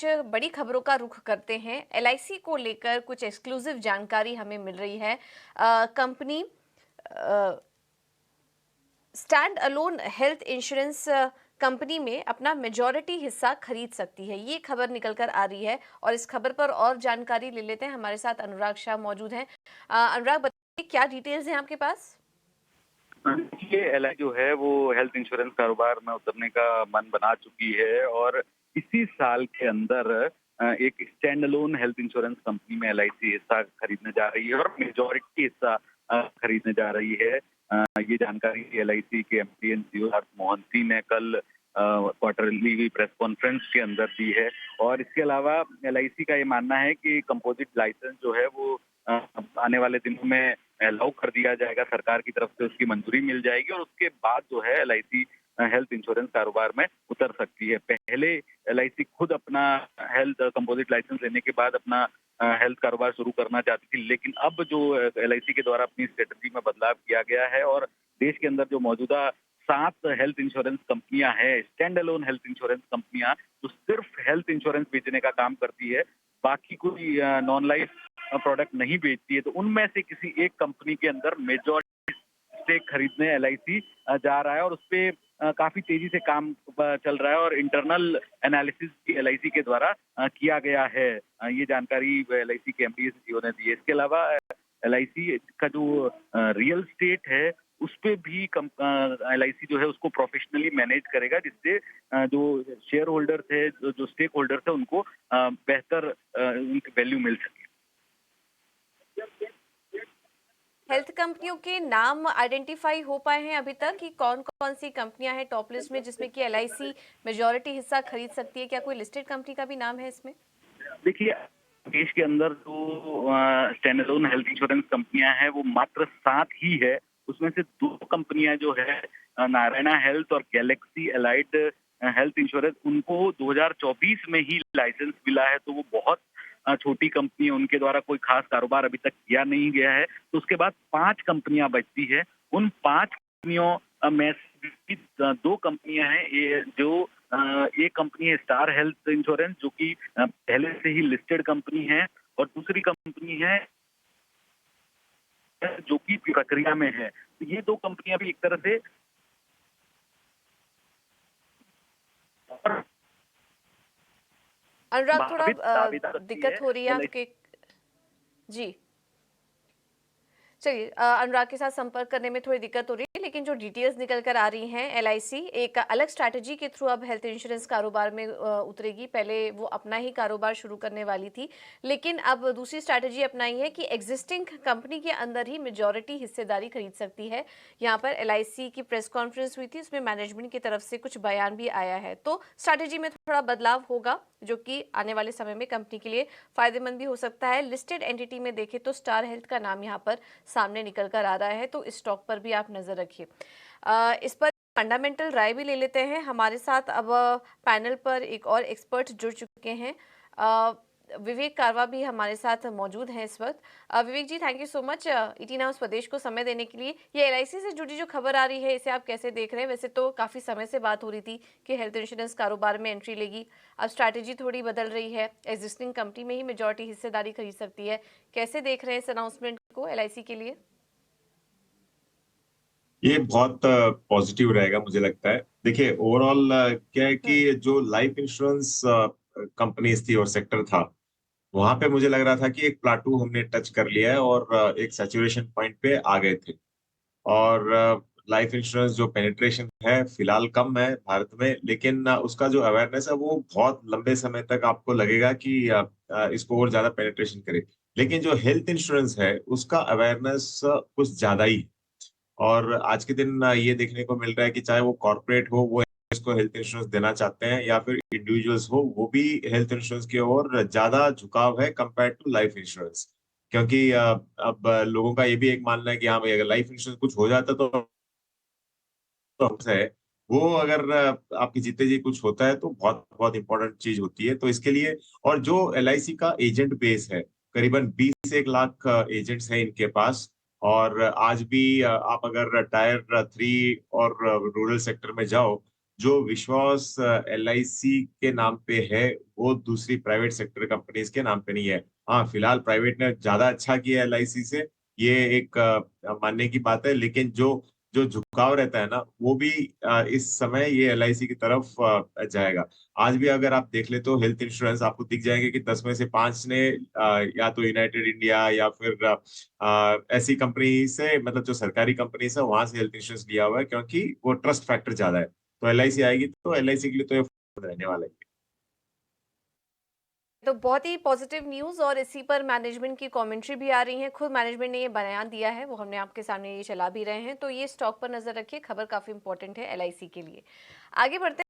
बड़ी खबरों का रुख करते हैं। एलआईसी को लेकर कुछ एक्सक्लूसिव जानकारी हमें मिल रही है। Company stand alone health insurance company में अपना मेजॉरिटी हिस्सा खरीद सकती है, ये खबर निकल कर आ रही है। और इस खबर पर और जानकारी ले लेते हैं। हमारे साथ अनुराग शाह मौजूद हैं। अनुराग, बताइए क्या डिटेल्स हैं आपके पास? देखिए, एलआई जो है वो हेल्थ इंश्योरेंस कारोबार में उतरने का मन बना चुकी है और इसी साल के अंदर एक stand alone health insurance company में एलआईसी हिस्सा खरीदने जा रही है और मेजॉरिटी हिस्सा खरीदने जा रही है। ये जानकारी एलआईसी के एमडी एंड सीईओ हर्ष मोहन सिंह ने कल क्वार्टरली प्रेस कॉन्फ्रेंस के अंदर दी है। और इसके अलावा एलआईसी का ये मानना है कि कंपोजिट लाइसेंस जो है वो आने वाले दिनों में अलाउ कर दिया जाएगा, सरकार की तरफ से उसकी मंजूरी मिल जाएगी और उसके बाद जो है एलआईसी हेल्थ इंश्योरेंस कारोबार में उतर सकती है। पहले एलआईसी खुद अपना हेल्थ कंपोजिट लाइसेंस लेने के बाद अपना हेल्थ कारोबार शुरू करना चाहती थी, लेकिन अब जो एलआईसी के द्वारा अपनी स्ट्रेटजी में बदलाव किया गया है और देश के अंदर जो मौजूदा 7 हेल्थ इंश्योरेंस कंपनियां हैं, स्टैंड अलोन हेल्थ इंश्योरेंस कंपनियां, जो सिर्फ हेल्थ इंश्योरेंस बेचने का काम करती है, बाकी कोई नॉन लाइफ प्रोडक्ट नहीं बेचती है, तो उनमें से किसी एक कंपनी के अंदर मेजॉरिटी स्टेक खरीदने एलआईसी जा रहा है और उसपे काफी तेजी से काम चल रहा है और इंटरनल एनालिसिस भी एलआईसी के द्वारा किया गया है। ये जानकारी एलआईसी के एमडी सीईओ ने दी है। इसके अलावा एलआईसी का जो रियल स्टेट है उस पे भी एलआईसी जो है उसको प्रोफेशनली मैनेज करेगा, जिससे जो शेयर होल्डर्स है, जो स्टेक होल्डर्स है, उनको बेहतर उनकी वैल्यू मिल सके। हेल्थ कंपनियों के नाम आइडेंटिफाई हो पाए हैं अभी तक कि कौन कौन सी कंपनियां हैं टॉप लिस्ट में जिसमें कि एलआईसी मेजॉरिटी हिस्सा खरीद सकती है? क्या कोई लिस्टेड कंपनी का भी नाम है इसमें? देखिए, देश के अंदर जो स्टैंड अलोन हेल्थ इंश्योरेंस कंपनियां हैं वो मात्र 7 ही है। उसमें से 2 कंपनियां जो है नारायणा हेल्थ और गैलेक्सी एलाइड हेल्थ इंश्योरेंस, उनको 2024 में ही लाइसेंस मिला है, तो वो बहुत छोटी कंपनी है, उनके द्वारा कोई खास कारोबार अभी तक किया नहीं गया है। तो उसके बाद 5 कंपनियां बचती है। उन 5 कंपनियों में से 2 कंपनियां हैं, ये जो एक कंपनी है स्टार हेल्थ इंश्योरेंस, जो कि पहले से ही लिस्टेड कंपनी है, और दूसरी कंपनी है जो कि प्रक्रिया में है। तो ये 2 कंपनियां भी एक तरह से अनुराग, थोड़ा संभावित दावेदार रखती है दिक्कत हो रही है एलआईसी। आपके। जी, चलिए, अनुराग के साथ संपर्क करने में थोड़ी दिक्कत हो रही है, लेकिन जो डिटेल्स निकल कर आ रही हैं, एलआईसी एक अलग स्ट्रैटेजी के थ्रू अब हेल्थ इंश्योरेंस कारोबार में उतरेगी। पहले वो अपना ही कारोबार शुरू करने वाली थी, लेकिन अब दूसरी स्ट्रैटेजी अपनाई है कि एग्जिस्टिंग कंपनी के अंदर ही मेजॉरिटी हिस्सेदारी खरीद सकती है। यहाँ पर एलआईसी की प्रेस कॉन्फ्रेंस हुई थी, उसमें मैनेजमेंट की तरफ से कुछ बयान भी आया है। तो स्ट्रैटेजी में थोड़ा बदलाव होगा, जो कि आने वाले समय में कंपनी के लिए फायदेमंद भी हो सकता है। लिस्टेड एंटिटी में देखें तो स्टार हेल्थ का नाम यहाँ पर सामने निकल कर आ रहा है, तो इस स्टॉक पर भी आप नजर रखिए। इस पर फंडामेंटल राय भी ले लेते हैं। हमारे साथ अब पैनल पर एक और एक्सपर्ट जुड़ चुके हैं। विवेक कारवा भी हमारे साथ मौजूद हैं इस वक्त। Vivek ji, thank you so much ET now Swadesh को समय देने के लिए। ये एलआईसी से जुड़ी जो खबर आ रही है, इसे आप कैसे देख रहे हैं? वैसे तो काफी समय से बात हो रही थी कि हेल्थ इंश्योरेंस कारोबार में एंट्री लेगी, अब स्ट्रैटेजी थोड़ी बदल रही है, एग्जिस्टिंग कंपनी में ही मेजॉरिटी हिस्सेदारी खरीद सकती है। कैसे देख रहे हैं इस अनाउंसमेंट को एलआईसी के लिए? ये बहुत पॉजिटिव रहेगा मुझे लगता है। देखिए, ओवरऑल क्या है कि जो लाइफ इंश्योरेंस कंपनीज थी और सेक्टर था, वहां पे मुझे लग रहा था कि एक प्लाटू हमने टच कर लिया है और एक सैचुरेशन पॉइंट पे आ गए थे। और लाइफ इंश्योरेंस जो पेनिट्रेशन है फिलहाल कम है भारत में, लेकिन उसका जो अवेयरनेस है वो बहुत लंबे समय तक आपको लगेगा कि इसको और ज्यादा पेनिट्रेशन करे। लेकिन जो हेल्थ इंश्योरेंस है उसका अवेयरनेस कुछ ज्यादा ही है। और आज के दिन ये देखने को मिल रहा है कि चाहे वो कॉर्पोरेट हो, वो इसको हेल्थ इंश्योरेंस देना चाहते हैं, या फिर इंडिविजुअल्स हो, वो भी हेल्थ इंश्योरेंस की ओर ज्यादा झुकाव है कंपेयर टू लाइफ इंश्योरेंस। क्योंकि अब लोगों का ये भी एक मानना है कि हाँ भाई, अगर लाइफ इंश्योरेंस कुछ हो जाता तो है वो, अगर आपकी जीते जी कुछ होता है तो बहुत बहुत इंपॉर्टेंट चीज होती है। तो इसके लिए, और जो एलआईसी का एजेंट बेस है, करीबन 20 से 1 लाख एजेंट्स हैं इनके पास। और आज भी आप अगर टायर 3 और रूरल सेक्टर में जाओ जो विश्वास LIC के नाम पे है, वो दूसरी प्राइवेट सेक्टर कंपनीज के नाम पे नहीं है। हाँ, फिलहाल प्राइवेट ने ज्यादा अच्छा किया LIC से, ये एक मानने की बात है, लेकिन जो जो झुकाव रहता है ना, वो भी इस समय ये LIC की तरफ जाएगा। आज भी अगर आप देख ले तो हेल्थ इंश्योरेंस आपको दिख जाएंगे कि 10 में से 5 ने या तो यूनाइटेड इंडिया या फिर ऐसी कंपनी से, मतलब जो सरकारी कंपनी है वहां से हेल्थ इंश्योरेंस लिया हुआ है, क्योंकि वो ट्रस्ट फैक्टर ज्यादा है। तो LIC आएगी तो LIC के लिए तो ये रहने वाला है। तो बहुत ही पॉजिटिव न्यूज़ और इसी पर मैनेजमेंट की कमेंट्री भी आ रही है। खुद मैनेजमेंट ने ये बयान दिया है, वो हमने आपके सामने ये चला भी रहे हैं। तो ये स्टॉक पर नजर रखिए, खबर काफी इंपॉर्टेंट है LIC के लिए। आगे बढ़ते हैं।